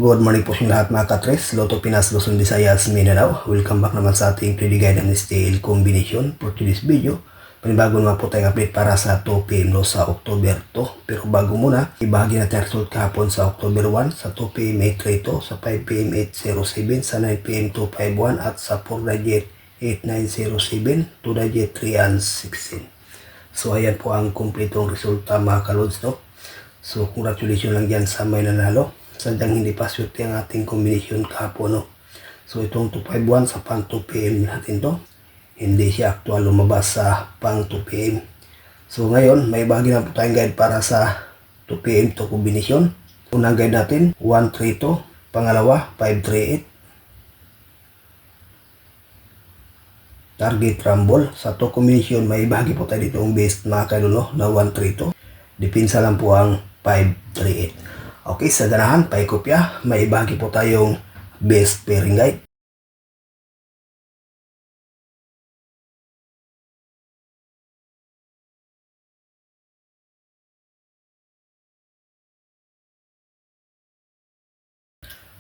Good morning po sa lahat mga katres, Lotto Pinas, Luzon, Visayas, Mindanao. Welcome back naman sa ating Credit Guide and Style Combination. For today's video, panibago naman po tayong update para sa 2 PM sa October 2. Pero bago muna, ibahagi natin ang result kahapon sa October 1, sa 2 PM 832, sa 5 PM 807, sa 9 PM 251, at sa 4 digit 8907, 2 digit 3 and 16. So ayan po ang kumpletong resulta mga kalods, no? So congratulations lang dyan sa may nanalo. Sadyang hindi pa swerte ang ating combination kahapon, no? So itong 251 sa pang 2 PM natin to, hindi siya actual lumabas sa pang 2 PM. So ngayon may bahagi na po tayong guide para sa 2 PM to combination. Unang guide natin 132, pangalawa 538. Target rumble sa to combination, may bahagi po tayo dito ang base mga kalulo na 132. Dipinsa lang po ang 538. Okay, sa ganahan, paikopya, may bahagi po tayong best pairing guide.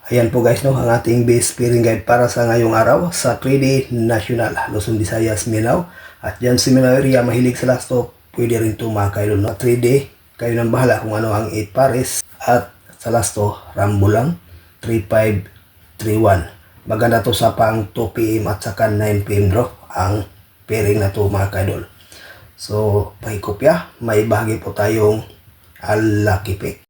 Ayan po guys, no, ang ating base pairing guide para sa ngayong araw sa 3D National, Luzon, Visayas, Mindanao. At dyan sa Mindanao area, mahilig sa last stop, pwede rin ito mga kailon. 3D, kayo nang bahala kung ano ang 8 pares. At sa last to, rambo lang, 3531. Maganda to sa pang 2 PM at saka 9 PM draw, ang pairing na to mga kaidol. So, pakikopya, may bahagi po tayong lucky pick.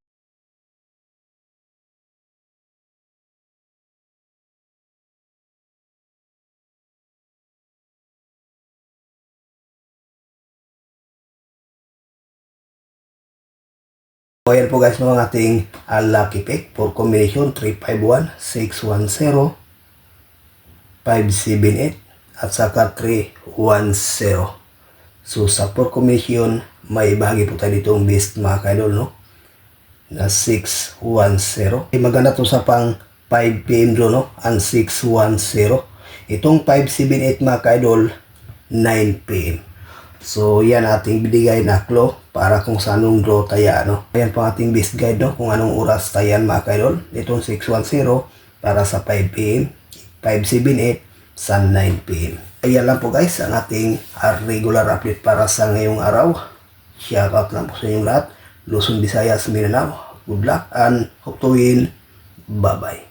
So, ayan po guys, no, ang ating lucky pick for combination 351, 610, 578 at saka 310. So sa for combination, may bahagi po tayo ditong best mga kaidol, no, na 610. Maganda to sa pang 5 PM draw, no, ang 610. Itong 578 mga kaidol, 9 PM. So yan ating binigay na clue para kung sa anong draw taya, no. Ayan po ating best guide, no, kung anong oras tayan mga kaidol. Itong 610 para sa 5 PM, 578 sa 9 PM. Ayan lang po guys ang ating regular update para sa ngayong araw. Shout out lang po sa inyong lahat. Luzon, Visayas, Mindanao. Good luck and hope to win. Bye bye.